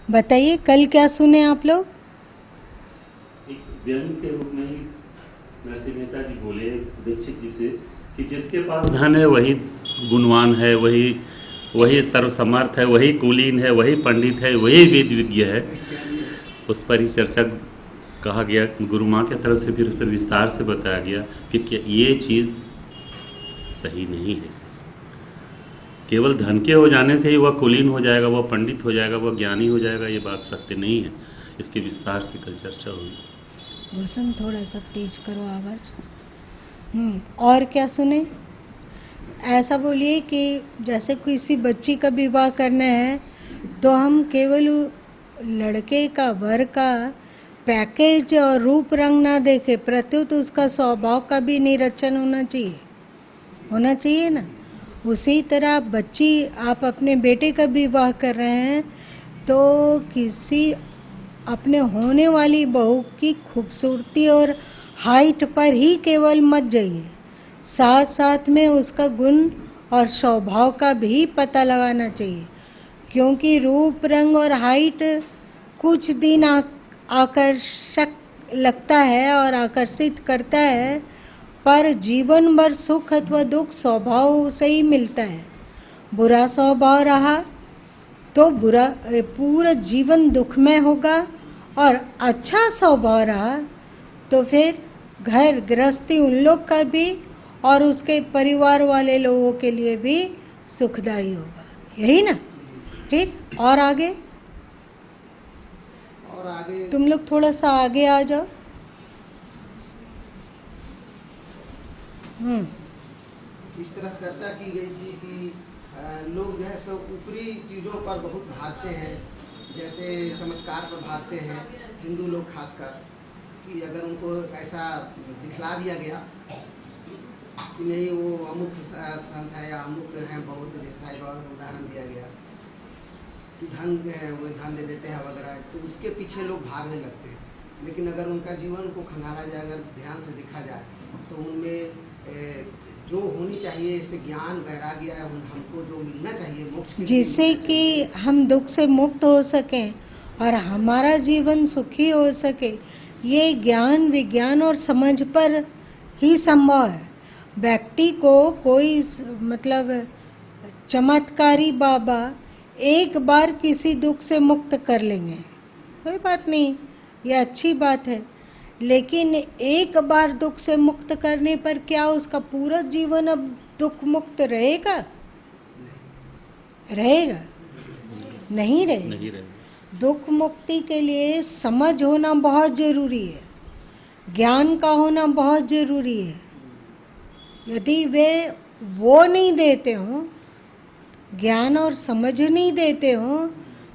बताइए कल क्या सुने आप लोग? एक व्यंग के रूप में ही नरसिंह मेहता जी बोले दीक्षित जी से कि जिसके पास धन है वही गुणवान है, वही वही सर्वसमर्थ है, वही कुलीन है, वही पंडित है, वही वेद विज्ञ है। उस पर ही चर्चा कहा गया, गुरु माँ की तरफ से फिर उस पर विस्तार से बताया गया कि क्या ये चीज़ सही नहीं है। केवल धन के हो जाने से ही वह कुलीन हो जाएगा, वह पंडित हो जाएगा, वह ज्ञानी हो जाएगा, ये बात सत्य नहीं है। इसकी विस्तार से कल चर्चा हुई। रोशन थोड़ा सा तेज करो आवाज़। और क्या सुने? ऐसा बोलिए कि जैसे किसी बच्ची का विवाह करना है तो हम केवल लड़के का, वर का पैकेज और रूप रंग ना देखें, प्रत्युत उसका स्वभाव का भी निरीक्षण होना चाहिए ना। उसी तरह बच्ची, आप अपने बेटे का विवाह कर रहे हैं तो किसी अपने होने वाली बहू की खूबसूरती और हाइट पर ही केवल मत जाइए, साथ साथ में उसका गुण और स्वभाव का भी पता लगाना चाहिए। क्योंकि रूप रंग और हाइट कुछ दिन आकर्षक लगता है और आकर्षित करता है, पर जीवन भर सुख अथवा दुख स्वभाव से ही मिलता है। बुरा स्वभाव रहा तो पूरा जीवन दुखमय होगा, और अच्छा स्वभाव रहा तो फिर घर गृहस्थी उन लोग का भी और उसके परिवार वाले लोगों के लिए भी सुखदायी होगा। यही ना? फिर और आगे तुम लोग थोड़ा सा आगे आ जाओ। इस तरह चर्चा की गई थी कि लोग जो है सब ऊपरी चीज़ों पर बहुत भागते हैं, जैसे चमत्कार पर भागते हैं हिंदू लोग खासकर, कि अगर उनको ऐसा दिखला दिया गया कि नहीं वो अमुक संत है या अमुक हैं, बहुत साई बाबा का उदाहरण दिया गया कि धन वो धन दे देते हैं वगैरह, तो उसके पीछे लोग भागने लगते हैं। लेकिन अगर उनका जीवन को खंगाला जाए, अगर ध्यान से देखा जाए तो उनमें जो होनी चाहिए, इससे ज्ञान वैराग्य हमको जो मिलना चाहिए मोक्ष, जिससे कि हम दुख से मुक्त हो सकें और हमारा जीवन सुखी हो सके, ये ज्ञान विज्ञान और समझ पर ही संभव है। व्यक्ति को कोई मतलब चमत्कारी बाबा एक बार किसी दुख से मुक्त कर लेंगे, कोई बात नहीं, ये अच्छी बात है। लेकिन एक बार दुख से मुक्त करने पर क्या उसका पूरा जीवन अब दुख मुक्त रहेगा? नहीं रहेगा। दुख मुक्ति के लिए समझ होना बहुत ज़रूरी है, ज्ञान का होना बहुत ज़रूरी है। यदि वे वो नहीं देते हों, ज्ञान और समझ नहीं देते हों,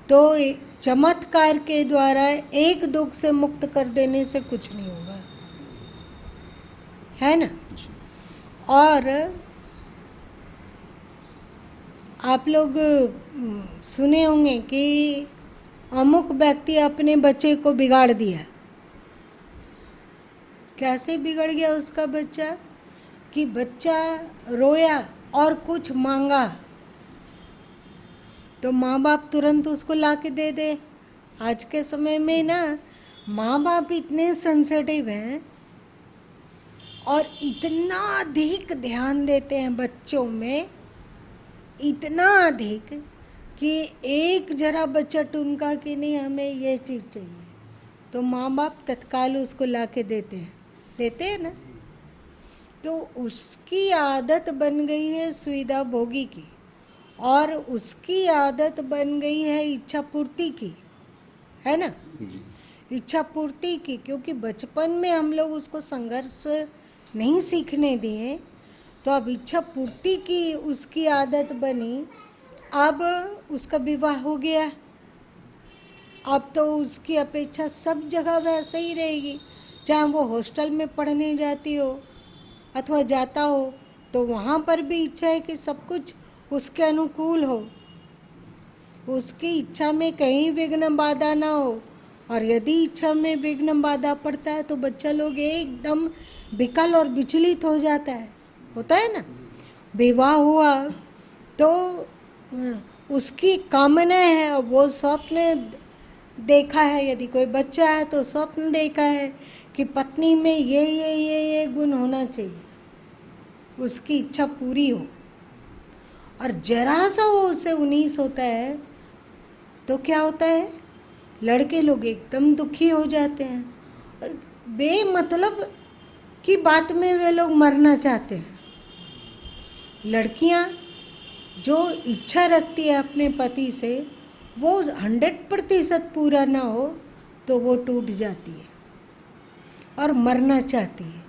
तो चमत्कार के द्वारा एक दुख से मुक्त कर देने से कुछ नहीं होगा, है ना? और आप लोग सुने होंगे कि अमुक व्यक्ति अपने बच्चे को बिगाड़ दिया। कैसे बिगड़ गया उसका बच्चा? कि बच्चा रोया और कुछ मांगा तो माँ बाप तुरंत उसको ला के दे दे। आज के समय में ना माँ बाप इतने सेंसिटिव हैं और इतना अधिक ध्यान देते हैं बच्चों में, इतना अधिक कि एक जरा बच्चा टुनका कि नहीं हमें ये चीज़ चाहिए तो माँ बाप तत्काल उसको ला के देते हैं ना। तो उसकी आदत बन गई है सुविधा भोगी की, और उसकी आदत बन गई है इच्छा पूर्ति की, है ना? इच्छा पूर्ति की, क्योंकि बचपन में हम लोग उसको संघर्ष नहीं सीखने दिए, तो अब इच्छा पूर्ति की उसकी आदत बनी। अब उसका विवाह हो गया, अब तो उसकी अपेक्षा सब जगह वैसे ही रहेगी, चाहे वो हॉस्टल में पढ़ने जाती हो अथवा जाता हो, तो वहाँ पर भी इच्छा है कि सब कुछ उसके अनुकूल हो, उसकी इच्छा में कहीं विघ्न बाधा ना हो। और यदि इच्छा में विघ्न बाधा पड़ता है तो बच्चा लोग एकदम विकल और विचलित हो जाता है, होता है ना? विवाह हुआ तो उसकी कामना है, वो स्वप्न देखा है, यदि कोई बच्चा है तो स्वप्न देखा है कि पत्नी में ये गुण होना चाहिए, उसकी इच्छा पूरी हो, और जरा सा वो उससे 19 होता है तो क्या होता है, लड़के लोग एकदम दुखी हो जाते हैं, बेमतलब की बात में वे लोग मरना चाहते हैं। लड़कियां जो इच्छा रखती है अपने पति से, वो 100% पूरा ना हो तो वो टूट जाती है और मरना चाहती है,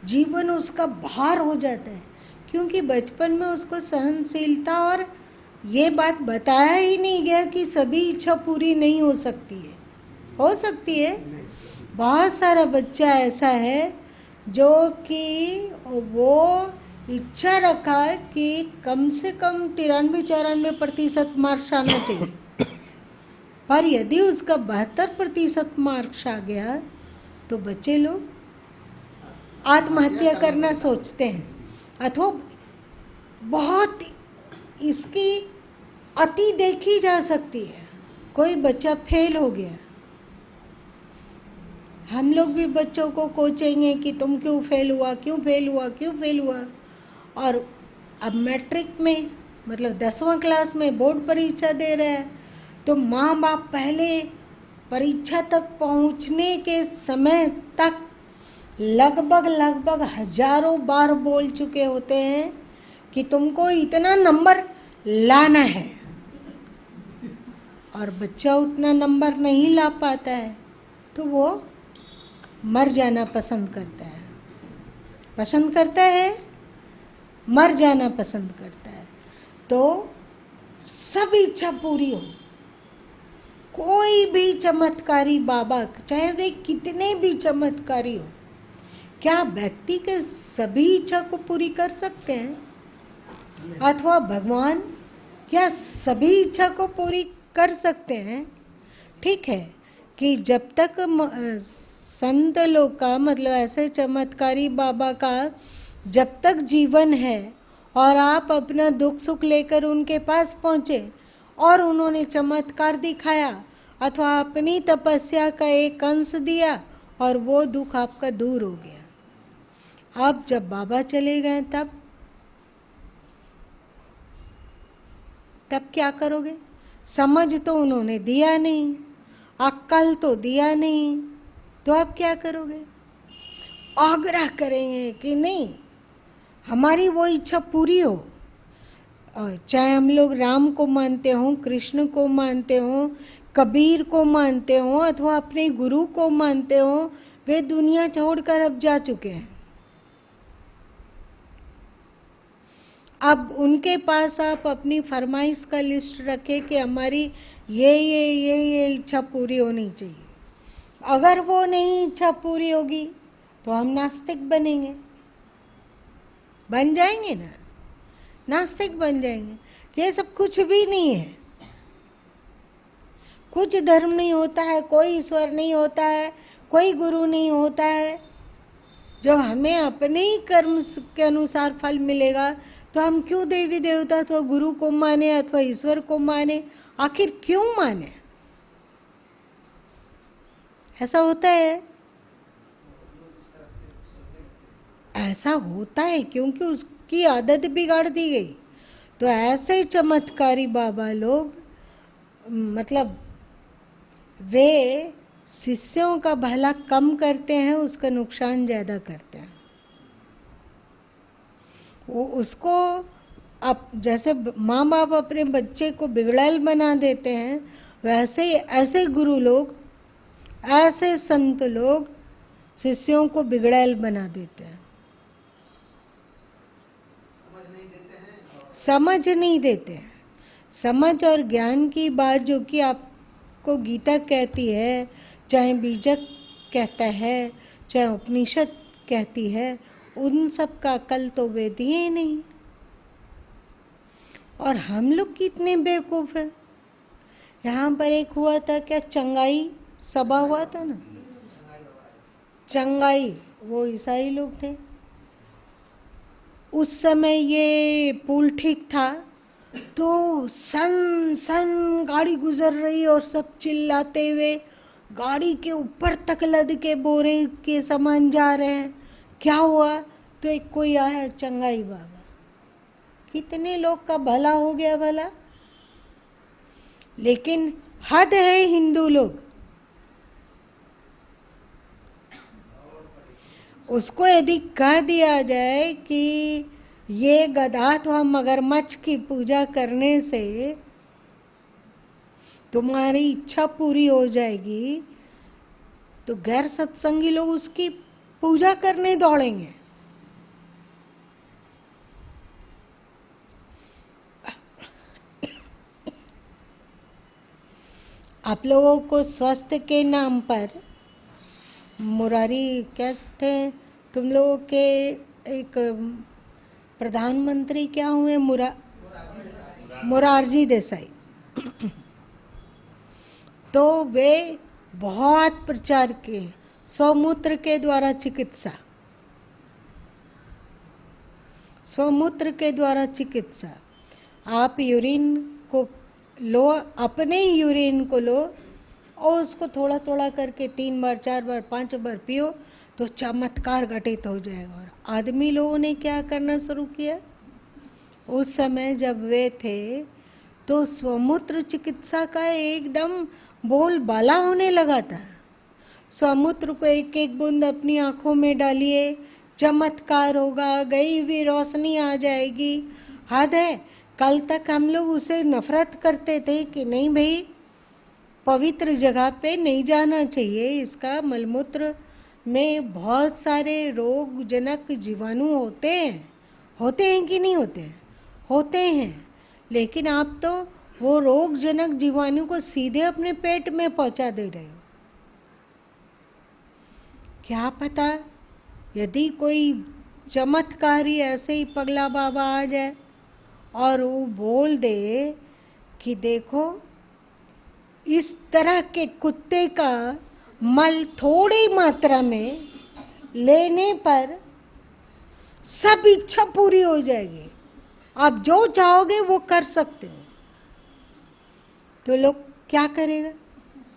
जीवन उसका भार हो जाता है, क्योंकि बचपन में उसको सहनशीलता और ये बात बताया ही नहीं गया कि सभी इच्छा पूरी नहीं हो सकती है। हो सकती है। बहुत सारा बच्चा ऐसा है जो कि वो इच्छा रखा कि कम से कम 93-94% मार्क्स आना चाहिए, पर यदि उसका 72% मार्क्स आ गया तो बच्चे लोग आत्महत्या करना सोचते हैं, अथवा बहुत इसकी अति देखी जा सकती है। कोई बच्चा फेल हो गया, हम लोग भी बच्चों को कोचेंगे कि तुम क्यों फेल हुआ, क्यों फेल हुआ, क्यों फेल हुआ। और अब मैट्रिक में, मतलब 10वां क्लास में बोर्ड परीक्षा दे रहा है, तो माँ बाप पहले परीक्षा तक पहुँचने के समय तक लगभग हजारों बार बोल चुके होते हैं कि तुमको इतना नंबर लाना है, और बच्चा उतना नंबर नहीं ला पाता है तो वो मर जाना पसंद करता है, मर जाना पसंद करता है। तो सब इच्छा पूरी हो, कोई भी चमत्कारी बाबा, चाहे वे कितने भी चमत्कारी हो, क्या व्यक्ति के सभी इच्छा को पूरी कर सकते हैं? अथवा भगवान क्या सभी इच्छा को पूरी कर सकते हैं? ठीक है कि जब तक संत लोग का, मतलब ऐसे चमत्कारी बाबा का जब तक जीवन है और आप अपना दुख सुख लेकर उनके पास पहुँचे और उन्होंने चमत्कार दिखाया अथवा अपनी तपस्या का एक अंश दिया और वो दुख आपका दूर हो गया। अब जब बाबा चले गए तब क्या करोगे? समझ तो उन्होंने दिया नहीं, अक्ल तो दिया नहीं, तो अब क्या करोगे? आग्रह करेंगे कि नहीं, हमारी वो इच्छा पूरी हो। और चाहे हम लोग राम को मानते हों, कृष्ण को मानते हों, कबीर को मानते हों, अथवा अपने गुरु को मानते हों, वे दुनिया छोड़कर अब जा चुके हैं। अब उनके पास आप अपनी फरमाइश का लिस्ट रखें कि हमारी ये इच्छा पूरी होनी चाहिए। अगर वो नहीं इच्छा पूरी होगी तो हम नास्तिक बनेंगे, बन जाएंगे ना, नास्तिक बन जाएंगे। ये सब कुछ भी नहीं है, कुछ धर्म नहीं होता है, कोई ईश्वर नहीं होता है, कोई गुरु नहीं होता है। जो हमें अपने ही कर्म के अनुसार फल मिलेगा, तो हम क्यों देवी देवता अथवा गुरु को माने अथवा ईश्वर को माने? आखिर क्यों माने? ऐसा होता है, ऐसा होता है क्योंकि उसकी आदत बिगाड़ दी गई। तो ऐसे चमत्कारी बाबा लोग, मतलब वे शिष्यों का भला कम करते हैं, उसका नुकसान ज़्यादा करते हैं। वो उसको, अब जैसे माँ बाप अपने बच्चे को बिगड़ैल बना देते हैं, वैसे ही ऐसे गुरु लोग, ऐसे संत लोग शिष्यों को बिगड़ैल बना देते हैं, समझ नहीं देते हैं। समझ और ज्ञान की बात जो कि आपको गीता कहती है, चाहे बीजक कहता है, चाहे उपनिषद कहती है, उन सब का अकल तो वे दिए नहीं। और हम लोग कितने बेवकूफ़ हैं। यहाँ पर एक हुआ था, क्या चंगाई सभा हुआ था ना, चंगाई, वो ईसाई लोग थे। उस समय ये पुल ठीक था तो सन सन गाड़ी गुजर रही और सब चिल्लाते हुए गाड़ी के ऊपर तक लद के बोरे के सामान जा रहे हैं। क्या हुआ? तो एक कोई आया, चंगाई बाबा। कितने लोग का भला हो गया भला। लेकिन हद है हिंदू लोग, उसको यदि कह दिया जाए कि ये गधा तो हम मगरमच्छ की पूजा करने से तुम्हारी इच्छा पूरी हो जाएगी, तो गैर सत्संगी लोग उसकी पूजा करने दौड़ेंगे। आप लोगों को स्वास्थ्य के नाम पर मुरारी क्या थे तुम लोगों के, एक प्रधानमंत्री क्या हुए, मुरारजी देसाई। तो वे बहुत प्रचार किए स्वमूत्र के द्वारा चिकित्सा, स्वमूत्र के द्वारा चिकित्सा। आप यूरिन को लो, अपने ही यूरिन को लो और उसको थोड़ा थोड़ा करके 3 बार 4 बार 5 बार पियो तो चमत्कार घटित हो जाएगा। और आदमी लोगों ने क्या करना शुरू किया उस समय जब वे थे, तो स्वमूत्र चिकित्सा का एकदम बोलबाला होने लगा था। स्वमूत्र को एक एक बूंद अपनी आँखों में डालिए, चमत्कार होगा, गई हुई रोशनी आ जाएगी। हद है। कल तक हम लोग उसे नफरत करते थे कि नहीं भाई, पवित्र जगह पे नहीं जाना चाहिए, इसका मलमूत्र में बहुत सारे रोगजनक जीवाणु होते हैं कि नहीं होते हैं? होते हैं। लेकिन आप तो वो रोगजनक जीवाणु को सीधे अपने पेट में पहुंचा दे रहे हो। क्या पता यदि कोई चमत्कारी ऐसे ही पगला बाबा आ जाए और वो बोल दे कि देखो इस तरह के कुत्ते का मल थोड़ी मात्रा में लेने पर सब इच्छा पूरी हो जाएगी, आप जो चाहोगे वो कर सकते हो। तो लोग क्या करेगा?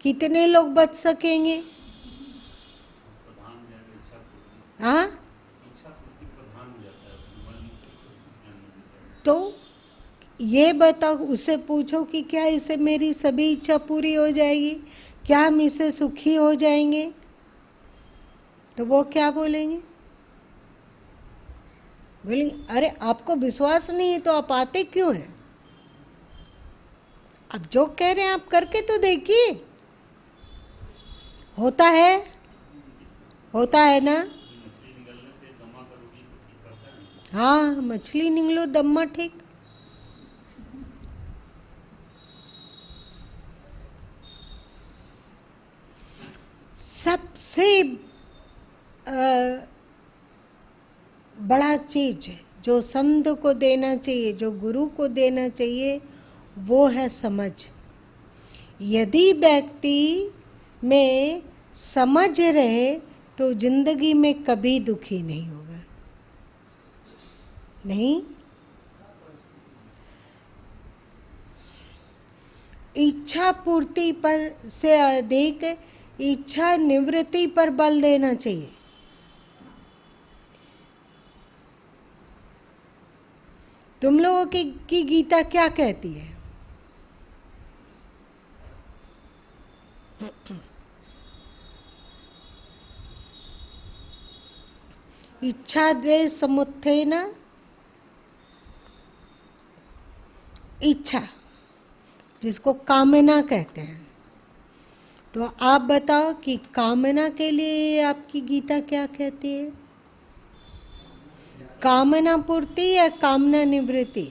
कितने लोग बच सकेंगे? हाँ, तो ये बताओ, उसे पूछो कि क्या इसे मेरी सभी इच्छा पूरी हो जाएगी, क्या हम इसे सुखी हो जाएंगे? तो वो क्या बोलेंगे? बोलेंगे अरे आपको विश्वास नहीं है तो आप आते क्यों हैं? अब जो कह रहे हैं आप करके तो देखिए, होता है ना। हाँ, मछली निगलो दम्मा ठीक। सबसे बड़ा चीज जो संत को देना चाहिए, जो गुरु को देना चाहिए, वो है समझ। यदि व्यक्ति में समझ रहे तो जिंदगी में कभी दुखी नहीं होगा। नहीं, इच्छा पूर्ति पर से अधिक इच्छा निवृत्ति पर बल देना चाहिए। तुम लोगों की गीता क्या कहती है? इच्छा द्वेष समुत्थेन, इच्छा जिसको कामना कहते हैं। तो आप बताओ कि कामना के लिए आपकी गीता क्या कहती है? कामना पूर्ति या कामना निवृत्ति?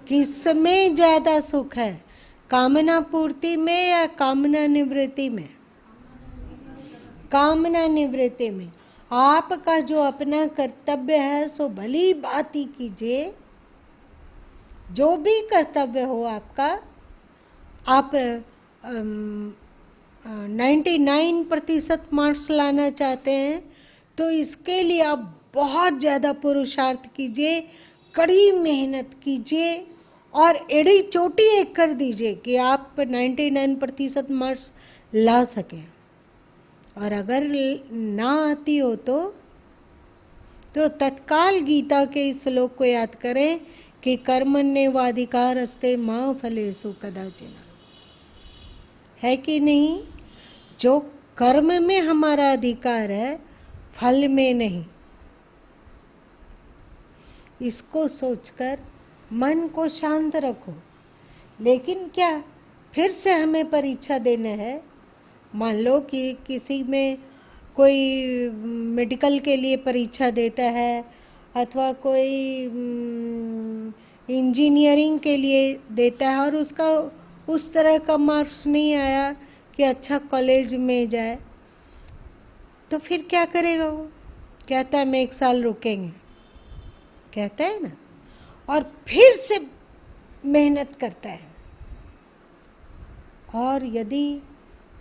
किसमें ज्यादा सुख है, कामना पूर्ति में या कामना निवृत्ति में? कामना निवृत्ति में। आपका जो अपना कर्तव्य है सो भली बात ही कीजिए, जो भी कर्तव्य हो आपका। आप 99% मार्क्स लाना चाहते हैं तो इसके लिए आप बहुत ज़्यादा पुरुषार्थ कीजिए, कड़ी मेहनत कीजिए और एड़ी चोटी एक कर दीजिए कि आप 99% मार्क्स ला सकें। और अगर ना आती हो तो तत्काल गीता के इस श्लोक को याद करें कि कर्मण्येवाधिकारस्ते मा फलेषु कदाचन। है कि नहीं? जो कर्म में हमारा अधिकार है, फल में नहीं। इसको सोचकर मन को शांत रखो। लेकिन क्या फिर से हमें परीक्षा देना है? मान लो कि किसी में कोई मेडिकल के लिए परीक्षा देता है अथवा कोई इंजीनियरिंग के लिए देता है और उसका उस तरह का मार्क्स नहीं आया कि अच्छा कॉलेज में जाए, तो फिर क्या करेगा वो? कहता है मैं 1 साल रुकेंगे, कहता है ना, और फिर से मेहनत करता है। और यदि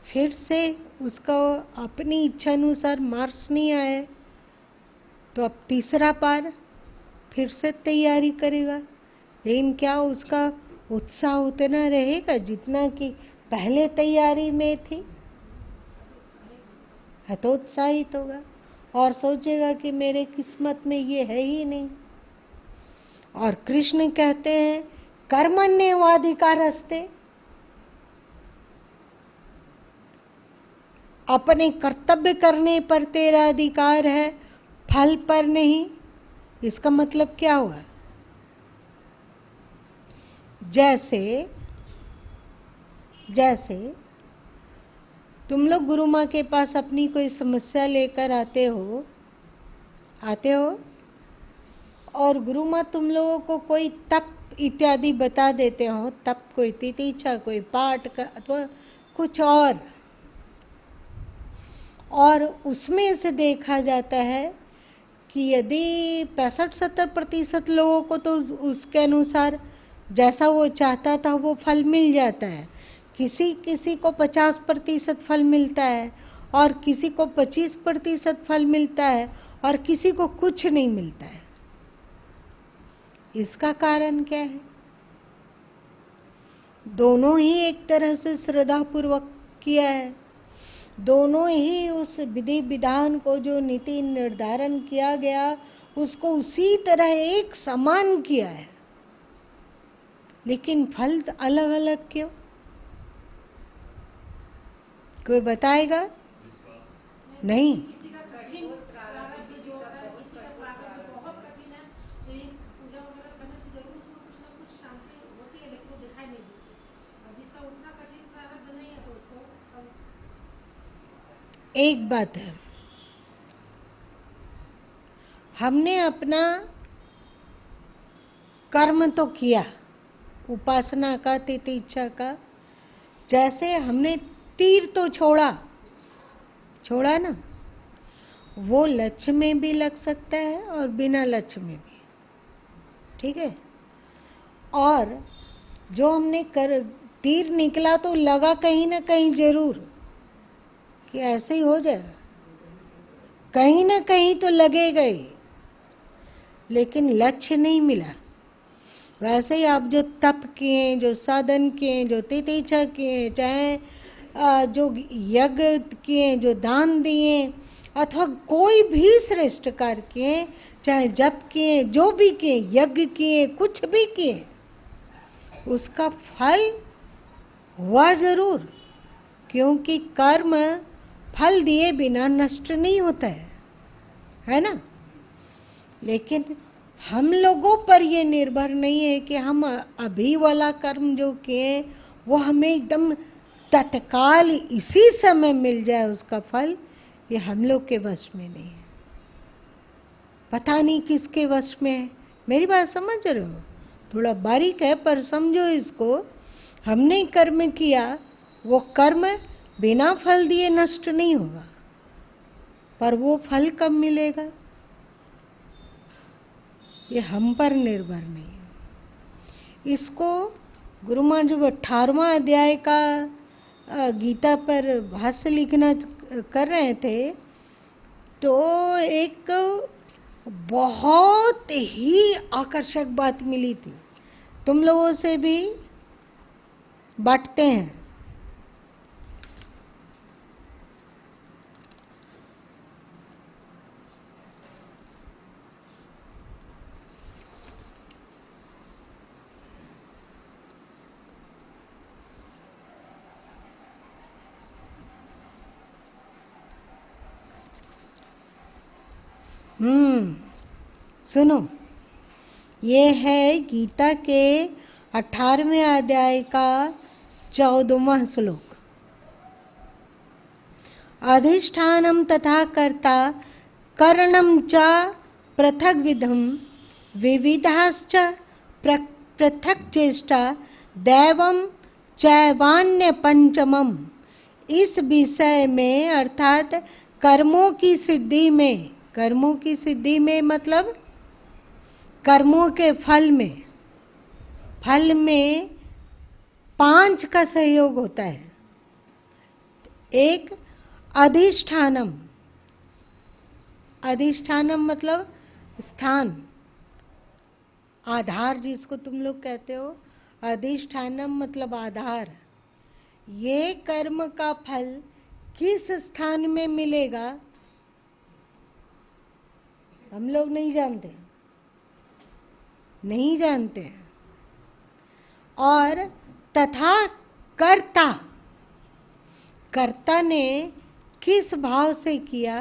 फिर से उसका अपनी इच्छा अनुसार मार्क्स नहीं आए तो अब तीसरा बार फिर से तैयारी करेगा। लेकिन क्या उसका उत्साह उतना रहेगा जितना कि पहले तैयारी में थी? हतोत्साहित होगा और सोचेगा कि मेरे किस्मत में ये है ही नहीं। और कृष्ण कहते हैं कर्मण्येवाधिकारस्ते, अपने कर्तव्य करने पर तेरा अधिकार है, फल पर नहीं। इसका मतलब क्या हुआ? जैसे तुम लोग गुरु माँ के पास अपनी कोई समस्या लेकर आते हो और गुरु माँ तुम लोगों को कोई तप इत्यादि बता देते हो, तप कोई तितिक्षा, कोई पाठ का अथवा कुछ और उसमें से देखा जाता है कि यदि 65-70% लोगों को तो उसके अनुसार जैसा वो चाहता था वो फल मिल जाता है, किसी को 50% फल मिलता है और किसी को 25% फल मिलता है और किसी को कुछ नहीं मिलता है। इसका कारण क्या है? दोनों ही एक तरह से श्रद्धापूर्वक किया है, दोनों ही उस विधि विधान को जो नीति निर्धारण किया गया उसको उसी तरह एक समान किया है, लेकिन फल अलग अलग क्यों? कोई बताएगा? नहीं। किसी का कठिन प्रारब्ध जो होता है, किसी का प्रारब्ध बहुत कठिन है, लेकिन पूजा वगैरह करने से जरूर उसमें कुछ ना कुछ शांति होती है, लेकिन वो दिखाई नहीं देती। और जिसका उतना कठिन प्रारब्ध नहीं है तो उसको एक बात है, हमने अपना कर्म तो किया, उपासना का, तितिक्षा का। जैसे हमने तीर तो छोड़ा ना, वो लक्ष्य में भी लग सकता है और बिना लक्ष्य में भी, ठीक है। और जो हमने तीर निकला तो लगा कहीं ना कहीं जरूर कि ऐसे ही हो जाएगा, कहीं ना कहीं तो लगेगा ही, लेकिन लक्ष्य नहीं मिला। वैसे ही आप जो तप किए, जो साधन किए, जो तितिक्षा किए, चाहे जो यज्ञ किए, जो दान दिए, अथवा कोई भी श्रेष्ठ कार्य किए, चाहे जप किए, जो भी किए, यज्ञ किए, कुछ भी किए, उसका फल हुआ जरूर, क्योंकि कर्म फल दिए बिना नष्ट नहीं होता है ना। लेकिन हम लोगों पर ये निर्भर नहीं है कि हम अभी वाला कर्म जो किए वो हमें एकदम तत्काल इसी समय मिल जाए उसका फल, ये हम लोग के वश में नहीं है। पता नहीं किसके वश में है। मेरी बात समझ रहे हो? थोड़ा बारीक है पर समझो इसको। हमने कर्म किया, वो कर्म बिना फल दिए नष्ट नहीं होगा, पर वो फल कब मिलेगा ये हम पर निर्भर नहीं है। इसको गुरु माँ जब 18वां अध्याय का गीता पर भाष्य लिखना कर रहे थे तो एक बहुत ही आकर्षक बात मिली थी, तुम लोगों से भी बांटते हैं। सुनो, ये है गीता के 18वें अध्याय का 14वां श्लोक। अधिष्ठानम तथा कर्ता करणम च पृथग्विधम विविधाश्च पृथक चेष्टा दैवम चैवान्य पंचमम। इस विषय में अर्थात कर्मों की सिद्धि में, कर्मों की सिद्धि में मतलब कर्मों के फल में, फल में 5 का सहयोग होता है। एक अधिष्ठानम, अधिष्ठानम मतलब स्थान, आधार जिसको तुम लोग कहते हो, अधिष्ठानम मतलब आधार। ये कर्म का फल किस स्थान में मिलेगा हम लोग नहीं जानते, नहीं जानते हैं। और तथा कर्ता, कर्ता ने किस भाव से किया,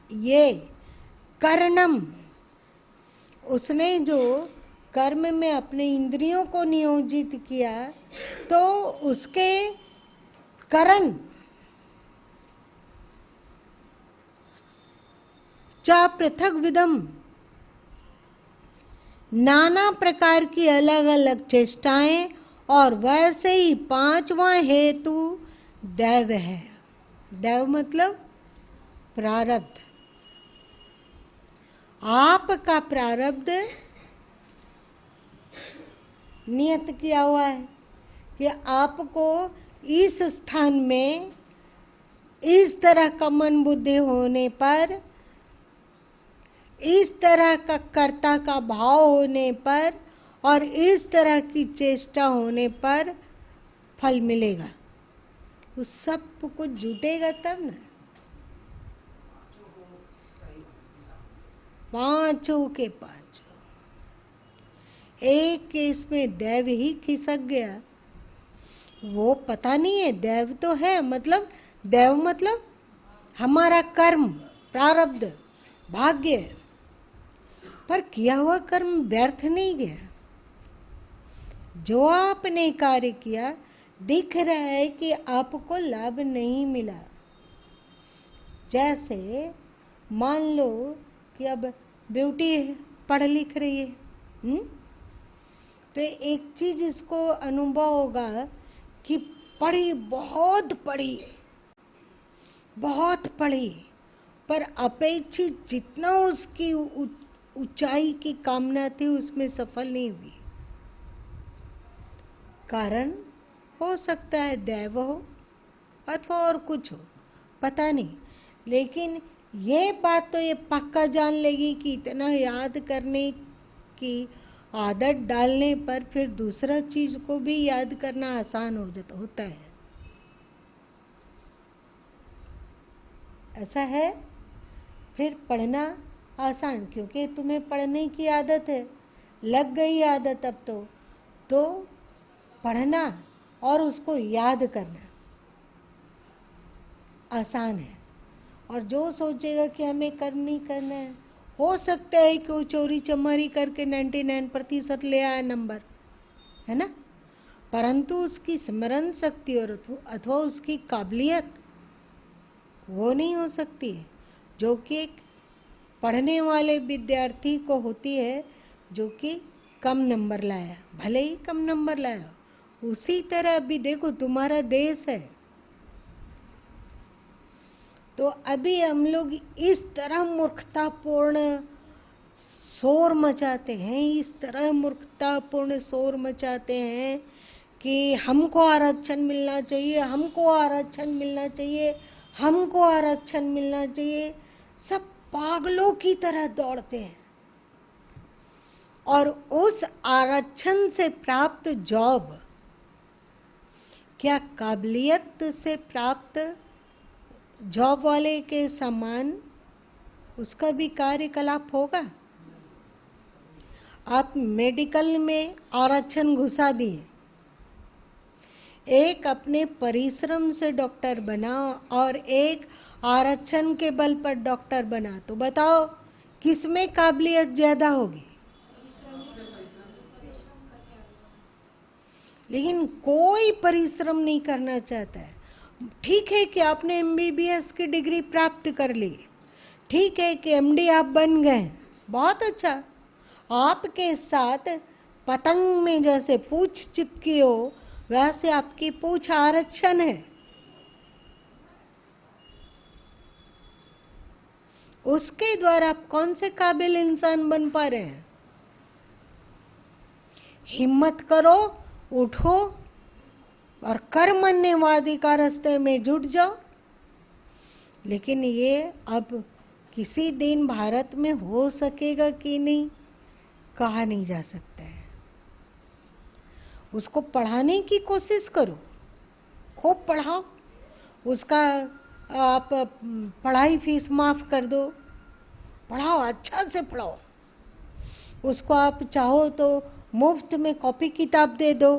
ये कर्णम, उसने जो कर्म में अपने इंद्रियों को नियोजित किया तो उसके करण चा पृथक विधम, नाना प्रकार की अलग अलग चेष्टाएं, और वैसे ही 5वां हेतु दैव है। दैव मतलब प्रारब्ध। आपका प्रारब्ध नियत किया हुआ है कि आपको इस स्थान में इस तरह का मन बुद्धि होने पर, इस तरह का कर्ता का भाव होने पर और इस तरह की चेष्टा होने पर फल मिलेगा। उस सब कुछ जुटेगा तब ना। 5 के 5, एक केस में दैव ही खिसक गया, वो पता नहीं है। दैव तो है, मतलब दैव मतलब हमारा कर्म, प्रारब्ध, भाग्य, पर किया हुआ कर्म व्यर्थ नहीं गया। जो आपने कार्य किया दिख रहा है कि आपको लाभ नहीं मिला। जैसे मान लो कि अब ब्यूटी पढ़ लिख रही है, तो एक चीज इसको अनुभव होगा कि पढ़ी, बहुत पढ़ी, बहुत पढ़ी, पर अपेक्षित जितना उसकी ऊंचाई की कामना थी उसमें सफल नहीं हुई। कारण हो सकता है दैव हो अथवा और कुछ हो, पता नहीं। लेकिन ये बात तो ये पक्का जान लेगी कि इतना याद करने की आदत डालने पर फिर दूसरा चीज को भी याद करना आसान होता है। ऐसा है, फिर पढ़ना आसान, क्योंकि तुम्हें पढ़ने की आदत है, लग गई आदत अब तो पढ़ना और उसको याद करना आसान है। और जो सोचेगा कि हमें करना है, हो सकता है कि वो चोरी चमारी करके 99% ले आया नंबर, है ना, परंतु उसकी स्मरण शक्ति और अथवा उसकी काबिलियत वो नहीं हो सकती है जो कि एक पढ़ने वाले विद्यार्थी को होती है, जो कि कम नंबर लाया, भले ही कम नंबर लाया। उसी तरह अभी देखो तुम्हारा देश है, तो अभी हम लोग इस तरह मूर्खतापूर्ण शोर मचाते हैं, इस तरह मूर्खतापूर्ण शोर मचाते हैं कि हमको आरक्षण मिलना चाहिए, हमको आरक्षण मिलना चाहिए, हमको आरक्षण मिलना चाहिए। सब पागलों की तरह दौड़ते हैं और उस आरक्षण से प्राप्त जॉब क्या काबिलियत से प्राप्त जॉब वाले के समान उसका भी कार्यकलाप होगा? आप मेडिकल में आरक्षण घुसा दिए, एक अपने परिश्रम से डॉक्टर बना और एक आरक्षण के बल पर डॉक्टर बना, तो बताओ किसमें काबिलियत ज़्यादा होगी? लेकिन कोई परिश्रम नहीं करना चाहता है। ठीक है कि आपने एमबीबीएस की डिग्री प्राप्त कर ली, ठीक है कि एमडी आप बन गए, बहुत अच्छा। आपके साथ पतंग में जैसे पूंछ चिपकी हो वैसे आपकी पूंछ आरक्षण है। उसके द्वारा आप कौन से काबिल इंसान बन पा रहे हैं? हिम्मत करो, उठो और कर्मण्यवादी का रास्ते में जुट जाओ। लेकिन ये अब किसी दिन भारत में हो सकेगा कि नहीं, कहा नहीं जा सकता है। उसको पढ़ाने की कोशिश करो, खूब पढ़ाओ, उसका आप पढ़ाई फीस माफ़ कर दो, पढ़ाओ, अच्छा से पढ़ाओ। उसको आप चाहो तो मुफ्त में कॉपी किताब दे दो,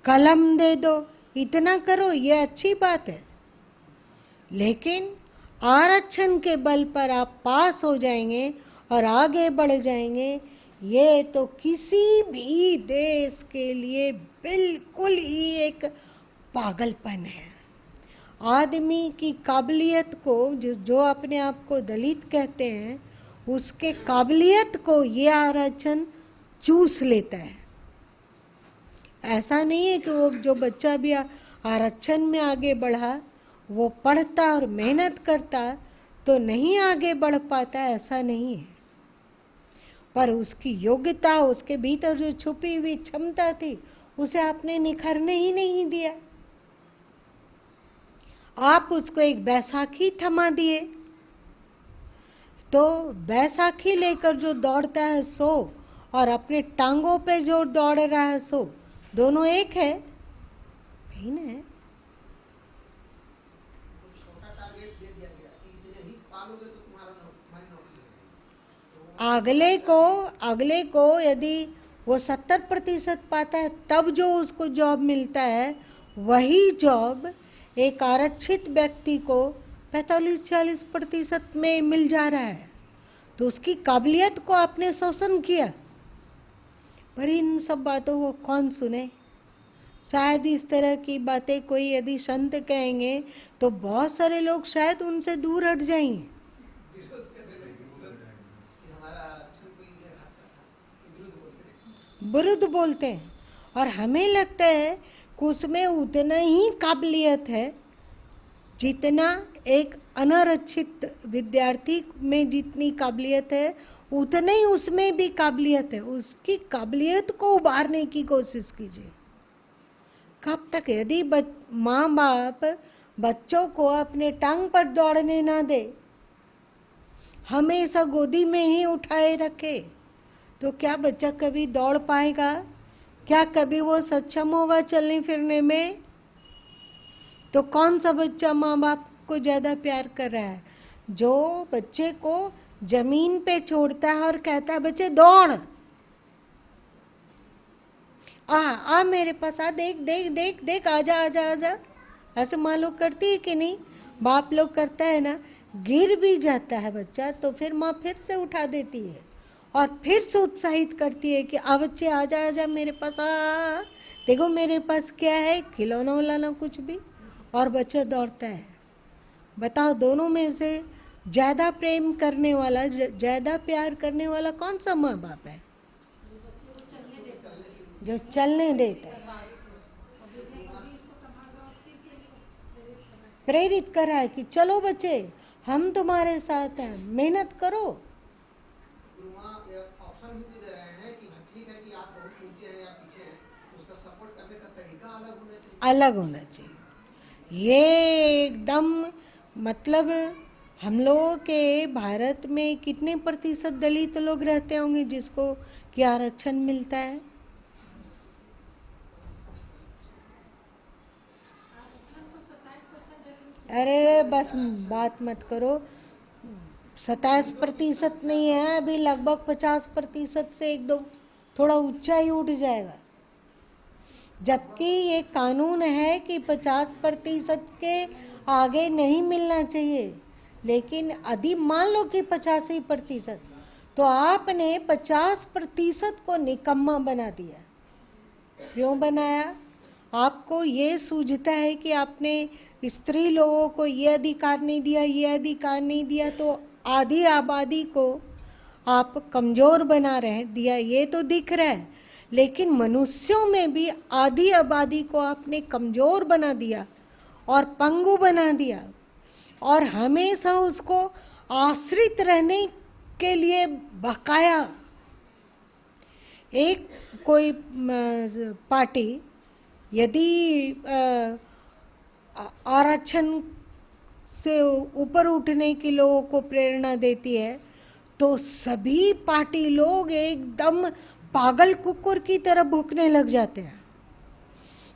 कलम दे दो, इतना करो, ये अच्छी बात है। लेकिन आरक्षण के बल पर आप पास हो जाएंगे और आगे बढ़ जाएंगे, ये तो किसी भी देश के लिए बिल्कुल ही एक पागलपन है। आदमी की काबिलियत को, जो अपने आप को दलित कहते हैं, उसके काबिलियत को ये आरक्षण चूस लेता है। ऐसा नहीं है कि वो जो बच्चा भी आरक्षण में आगे बढ़ा वो पढ़ता और मेहनत करता तो नहीं आगे बढ़ पाता, ऐसा नहीं है। पर उसकी योग्यता, उसके भीतर जो छुपी हुई क्षमता थी, उसे आपने निखरने ही नहीं दिया। आप उसको एक बैसाखी थमा दिए, तो बैसाखी लेकर जो दौड़ता है सो और अपने टांगों पे जो दौड़ रहा है सो, दोनों एक है, नहीं ना है। छोटा टारगेट दे दिया गया कि इतने ही पालोगे तो तुम्हारी नौकरी है। अगले को यदि वो 70% पाता है तब जो उसको जॉब मिलता है, वही जॉब एक आरक्षित व्यक्ति को 45-40% में मिल जा रहा है, तो उसकी काबिलियत को आपने शोषण किया। पर इन सब बातों को कौन सुने? शायद इस तरह की बातें कोई यदि संत कहेंगे तो बहुत सारे लोग शायद उनसे दूर हट जाएंगे, विरुद्ध बोलते हैं। और हमें लगता है कि उसमें उतना ही काबिलियत है जितना एक अनारक्षित विद्यार्थी में जितनी काबिलियत है, उतना ही उसमें भी काबिलियत है। उसकी काबिलियत को उभारने की कोशिश कीजिए। कब तक? यदि माँ बाप बच्चों को अपने टांग पर दौड़ने ना दे, हमेशा गोदी में ही उठाए रखे, तो क्या बच्चा कभी दौड़ पाएगा? क्या कभी वो सक्षम होगा चलने फिरने में? तो कौन सा बच्चा माँ बाप को ज़्यादा प्यार कर रहा है? जो बच्चे को जमीन पे छोड़ता है और कहता है बच्चे दौड़, आ मेरे पास आ, देख देख देख देख, आजा आजा आजा। ऐसे माँ लोग करती है कि नहीं? बाप लोग करता है ना। गिर भी जाता है बच्चा तो फिर माँ फिर से उठा देती है और फिर से उत्साहित करती है कि आ बच्चे आजा आजा मेरे पास, आ देखो मेरे पास क्या है, खिलौना वलाना कुछ भी, और बच्चा दौड़ता है। बताओ दोनों में से ज़्यादा प्रेम करने वाला, ज़्यादा प्यार करने वाला कौन सा माँ बाप है? जो चलने देता है, प्रेरित कर रहा है कि चलो बच्चे हम तुम्हारे साथ हैं, मेहनत करो। ऑप्शन भी दे रहे हैं कि ठीक है कि आप बहुत नीचे हैं या पीछे हैं, उसका सपोर्ट करने का तरीका अलग होना चाहिए। अलग होना चाहिए। ये एकदम मतलब हम लोगों के भारत में कितने प्रतिशत दलित लोग रहते होंगे जिसको कि आरक्षण मिलता है? अरे बस बात मत करो। 27% नहीं है, अभी लगभग 50% से एक दो थोड़ा ऊंचा ही उठ जाएगा। जबकि ये कानून है कि 50% के आगे नहीं मिलना चाहिए, लेकिन यदि मान लो कि 85%, तो आपने 50% को निकम्मा बना दिया। क्यों बनाया? आपको ये सूझता है कि आपने स्त्री लोगों को ये अधिकार नहीं दिया, ये अधिकार नहीं दिया, तो आधी आबादी को आप कमज़ोर बना रहे दिया, ये तो दिख रहा है। लेकिन मनुष्यों में भी आधी आबादी को आपने कमज़ोर बना दिया और पंगु बना दिया, और हमेशा उसको आश्रित रहने के लिए बकाया। एक कोई पार्टी यदि आरक्षण से ऊपर उठने के लोगों को प्रेरणा देती है, तो सभी पार्टी लोग एकदम पागल कुकुर की तरह भूखने लग जाते हैं।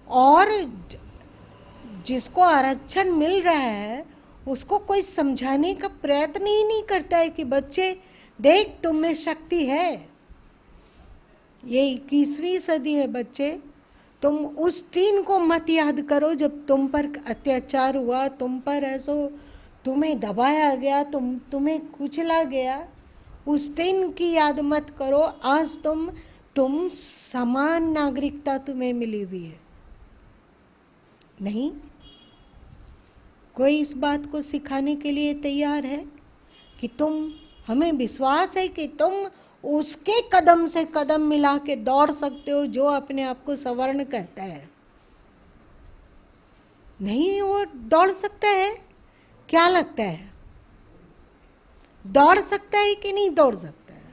और जिसको आरक्षण मिल रहा है उसको कोई समझाने का प्रयत्न ही नहीं करता है कि बच्चे देख, तुम में शक्ति है। ये 21वीं सदी है बच्चे। तुम उस दिन को मत याद करो जब तुम पर अत्याचार हुआ, तुम पर ऐसो तुम्हें दबाया गया, तुम्हें कुचला गया। उस दिन की याद मत करो। आज तुम समान नागरिकता तुम्हें मिली हुई है। नहीं, कोई इस बात को सिखाने के लिए तैयार है कि हमें विश्वास है कि तुम उसके कदम से कदम मिला के दौड़ सकते हो जो अपने आप को सवर्ण कहता है। नहीं, वो दौड़ सकता है? क्या लगता है, दौड़ सकता है कि नहीं दौड़ सकता है?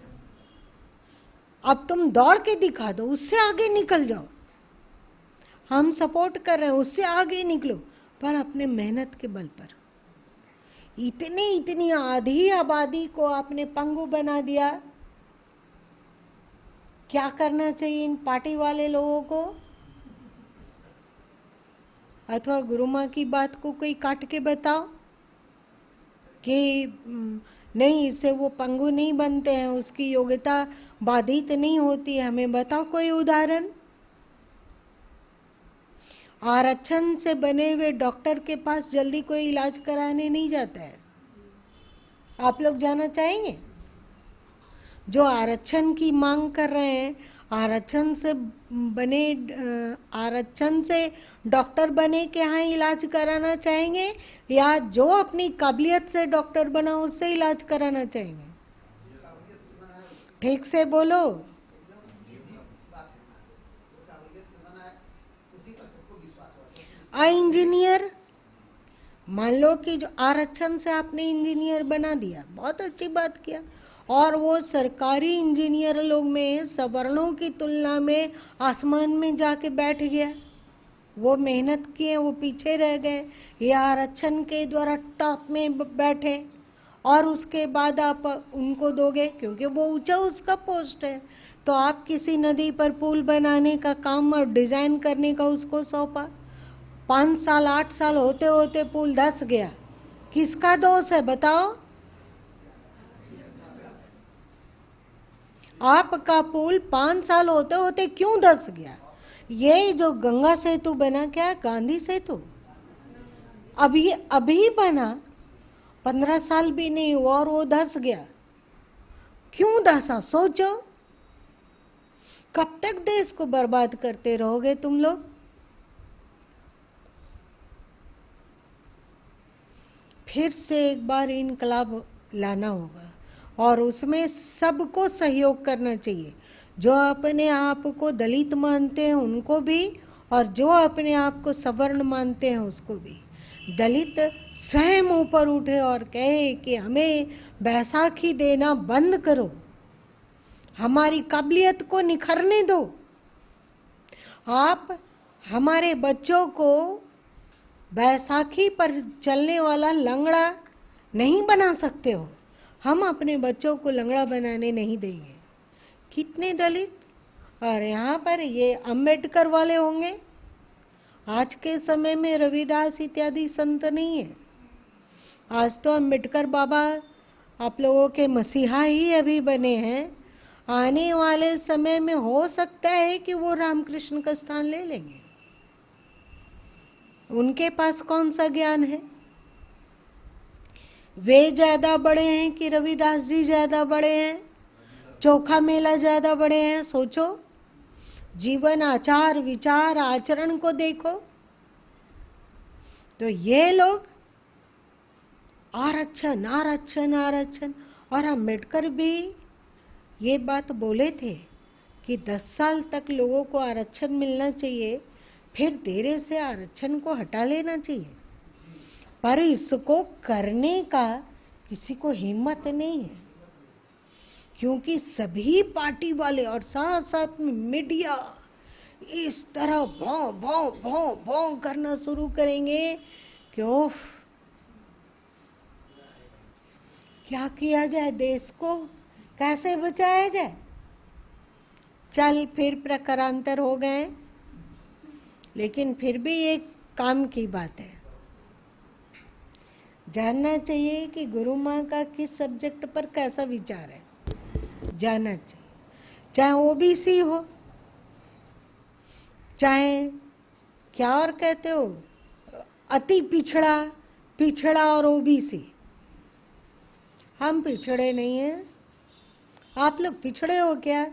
अब तुम दौड़ के दिखा दो, उससे आगे निकल जाओ। हम सपोर्ट कर रहे हैं, उससे आगे निकलो, पर अपने मेहनत के बल पर। इतनी आधी आबादी को आपने पंगु बना दिया। क्या करना चाहिए इन पार्टी वाले लोगों को? अथवा गुरु माँ की बात को कोई काट के बताओ कि नहीं, इससे वो पंगु नहीं बनते हैं, उसकी योग्यता बाधित नहीं होती है। हमें बताओ कोई उदाहरण। आरक्षण से बने हुए डॉक्टर के पास जल्दी कोई इलाज कराने नहीं जाता है। आप लोग जाना चाहेंगे? जो आरक्षण की मांग कर रहे हैं, आरक्षण से डॉक्टर बने के यहाँ इलाज कराना चाहेंगे, या जो अपनी काबिलियत से डॉक्टर बना उससे इलाज कराना चाहेंगे? ठीक से बोलो। इंजीनियर, मान लो कि जो आरक्षण से आपने इंजीनियर बना दिया, बहुत अच्छी बात किया, और वो सरकारी इंजीनियर लोग में सवर्णों की तुलना में आसमान में जाके बैठ गया। वो मेहनत किए, वो पीछे रह गए, ये आरक्षण के द्वारा टॉप में बैठे, और उसके बाद आप उनको दोगे क्योंकि वो ऊंचा उसका पोस्ट है। तो आप किसी नदी पर पुल बनाने का काम और डिज़ाइन करने का उसको सौंपा। 5 साल 8 साल होते होते पुल धंस गया। किसका दोष है बताओ? आपका पुल 5 साल होते होते क्यों धंस गया? ये जो गंगा सेतु बना, क्या गांधी सेतु अभी बना, 15 साल भी नहीं हुआ और वो धंस गया। क्यों धंसा? सोचो। कब तक देश को बर्बाद करते रहोगे तुम लोग? फिर से एक बार इनकलाब लाना होगा, और उसमें सबको सहयोग करना चाहिए। जो अपने आप को दलित मानते हैं उनको भी, और जो अपने आप को सवर्ण मानते हैं उसको भी। दलित स्वयं ऊपर उठे और कहे कि हमें बैसाखी देना बंद करो, हमारी काबिलियत को निखरने दो। आप हमारे बच्चों को बैसाखी पर चलने वाला लंगड़ा नहीं बना सकते हो, हम अपने बच्चों को लंगड़ा बनाने नहीं देंगे। कितने दलित, और यहाँ पर ये अंबेडकर वाले होंगे। आज के समय में रविदास इत्यादि संत नहीं है। आज तो अंबेडकर बाबा आप लोगों के मसीहा ही अभी बने हैं। आने वाले समय में हो सकता है कि वो रामकृष्ण का स्थान ले लेंगे। उनके पास कौन सा ज्ञान है? वे ज़्यादा बड़े हैं कि रविदास जी ज़्यादा बड़े हैं? चोखा मेला ज़्यादा बड़े हैं? सोचो, जीवन, आचार, विचार, आचरण को देखो। तो ये लोग आरक्षण आरक्षण आरक्षण, और अम्बेडकर भी ये बात बोले थे कि 10 साल तक लोगों को आरक्षण मिलना चाहिए, फिर देर से आरक्षण को हटा लेना चाहिए। पर इसको करने का किसी को हिम्मत नहीं है, क्योंकि सभी पार्टी वाले और साथ साथ में मीडिया इस तरह भौं भौं भौं भौं करना शुरू करेंगे कि ओह, क्या किया जाए, देश को कैसे बचाया जाए। चल फिर प्रकारांतर हो गए, लेकिन फिर भी एक काम की बात है, जानना चाहिए कि गुरु माँ का किस सब्जेक्ट पर कैसा विचार है, जानना चाहिए। चाहे ओबीसी हो, चाहे क्या और कहते हो, अति पिछड़ा, पिछड़ा और ओबीसी। हम पिछड़े नहीं हैं। आप लोग पिछड़े हो क्या?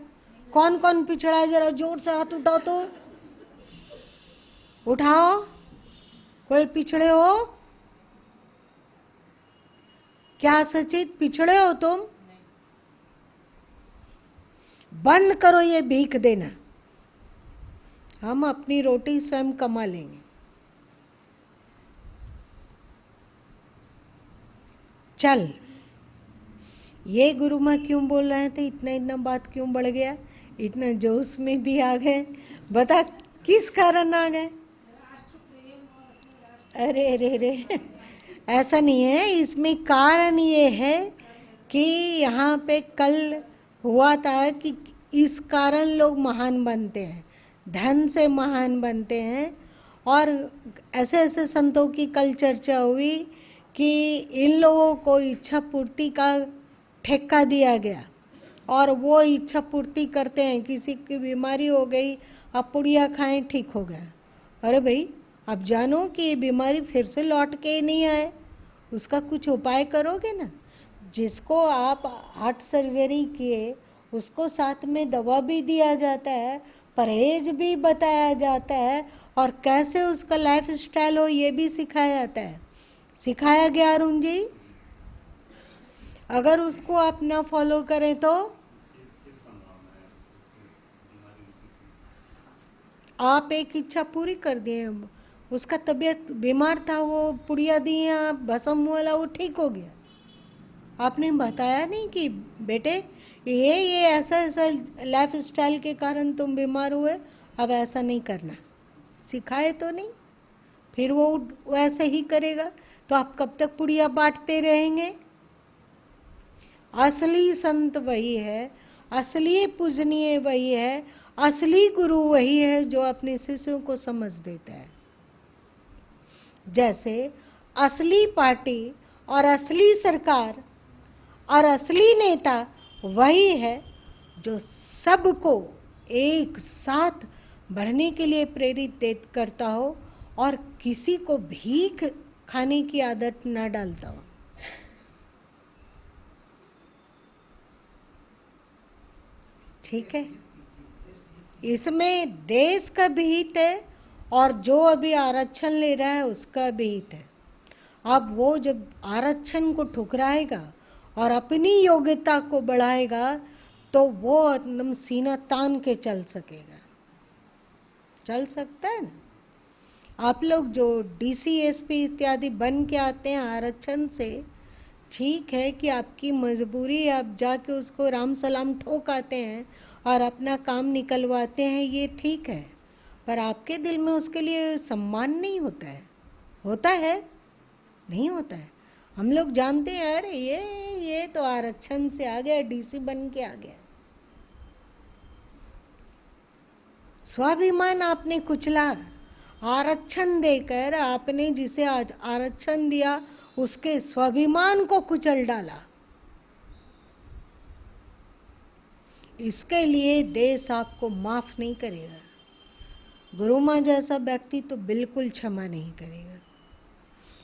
कौन कौन पिछड़ा है? जरा जोर से हाथ उठाओ तो, उठाओ। कोई पिछड़े हो क्या? सचित, पिछड़े हो तुम? बंद करो ये भीख देना। हम अपनी रोटी स्वयं कमा लेंगे। चल, ये गुरु माँ क्यों बोल रहे थे? इतना इतना बात क्यों बढ़ गया? इतना जोश में भी आ गए। बता किस कारण आ गए? अरे अरे अरे, ऐसा नहीं है। इसमें कारण ये है कि यहाँ पे कल हुआ था कि इस कारण लोग महान बनते हैं, धन से महान बनते हैं। और ऐसे ऐसे संतों की कल चर्चा हुई कि इन लोगों को इच्छा पूर्ति का ठेका दिया गया और वो इच्छा पूर्ति करते हैं। किसी की बीमारी हो गई, अब पुड़िया खाएं, ठीक हो गया। अरे भाई, अब जानो कि ये बीमारी फिर से लौट के नहीं आए, उसका कुछ उपाय करोगे ना। जिसको आप हार्ट सर्जरी किए उसको साथ में दवा भी दिया जाता है, परहेज भी बताया जाता है, और कैसे उसका लाइफ स्टाइल हो ये भी सिखाया जाता है। सिखाया गया अरुण जी। अगर उसको आप ना फॉलो करें तो आप एक इच्छा पूरी कर दिए। उसका तबीयत बीमार था, वो पुड़िया दिया, भस्म वाला, वो ठीक हो गया। आपने बताया नहीं कि बेटे ये ऐसा ऐसा लाइफ स्टाइल के कारण तुम बीमार हुए, अब ऐसा नहीं करना। सिखाए तो नहीं, फिर वो वैसे ही करेगा। तो आप कब तक पुड़िया बांटते रहेंगे? असली संत वही है, असली पूजनीय वही है, असली गुरु वही है जो अपने शिष्यों को समझ देता है। जैसे असली पार्टी और असली सरकार और असली नेता वही है जो सबको एक साथ बढ़ने के लिए प्रेरित करता हो और किसी को भीख खाने की आदत ना डालता हो। ठीक है, इसमें देश का भी हित है और जो अभी आरक्षण ले रहा है उसका भी हित है। अब वो जब आरक्षण को ठुकराएगा और अपनी योग्यता को बढ़ाएगा तो वो एकदम सीना तान के चल सकेगा, चल सकता है ना। आप लोग जो डीसी एसपी इत्यादि बन के आते हैं आरक्षण से, ठीक है कि आपकी मजबूरी, आप जाके उसको राम सलाम ठोक आते हैं और अपना काम निकलवाते हैं, ये ठीक है। पर आपके दिल में उसके लिए सम्मान नहीं होता है। होता है? नहीं होता है। हम लोग जानते हैं अरे ये तो आरक्षण से आ गया, डीसी बन के आ गया। स्वाभिमान आपने कुचला, आरक्षण देकर आपने जिसे आज आरक्षण दिया उसके स्वाभिमान को कुचल डाला। इसके लिए देश आपको माफ नहीं करेगा। गुरु माँ जैसा व्यक्ति तो बिल्कुल क्षमा नहीं करेगा।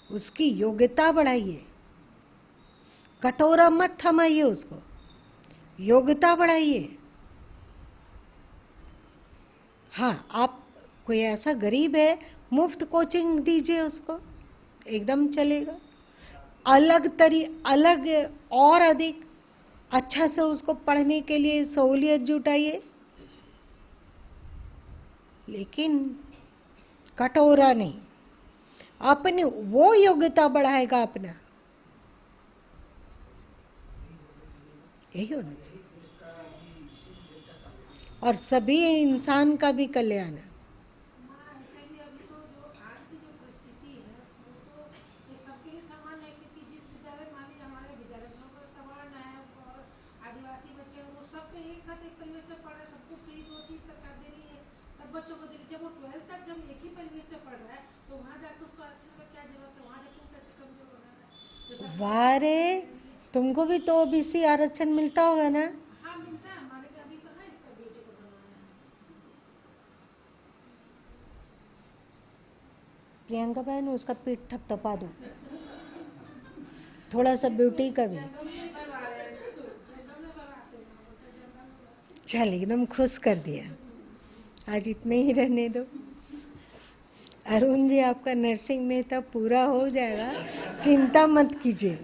उसकी योग्यता बढ़ाइए, कटोरा मत थमाइए उसको, योग्यता बढ़ाइए। हाँ, आप कोई ऐसा गरीब है, मुफ्त कोचिंग दीजिए उसको, एकदम चलेगा। अलग और अधिक अच्छा से उसको पढ़ने के लिए सहूलियत जुटाइए, लेकिन कटोरा नहीं। अपनी वो योग्यता बढ़ाएगा अपना, यही होना चाहिए। और सभी इंसान का भी कल्याण है। ऐसे भी अभी तो जो आज की जो परिस्थिति है वो तो ये सबके लिए समान है, क्योंकि जिस विद्यालय मान लीजिए हमारे विद्यालय जो समान है और आदिवासी बच्चे हैं वो सब तो एक साथ एक परिवेश से पढ़ रहे हैं, सबको फ्री दो चीज़ सरकार दे रही है, सब बच्चों को दे रही है। जब वो 12th तक जब एक ही परिवेश से पढ़ रहा है तो वहाँ जाकर उसको आरक्षण का क्या जरूरत है, वहाँ जाकर कैसे कमजोर बना रहा है। वारे तुमको भी तो ओबीसी आरक्षण मिलता होगा ना? हाँ मिलता है, हमारे को अभी कहाँ इसका बेटे को बनाया है। प्रियंका बहन उसका पीठ थपथपा दो, थोड़ा सा ब्यूटी का भी। चल एकदम खुश कर दिया, आज इतने ही रहने दो। अरुण जी आपका नर्सिंग में तब पूरा हो जाएगा, चिंता मत कीजिए।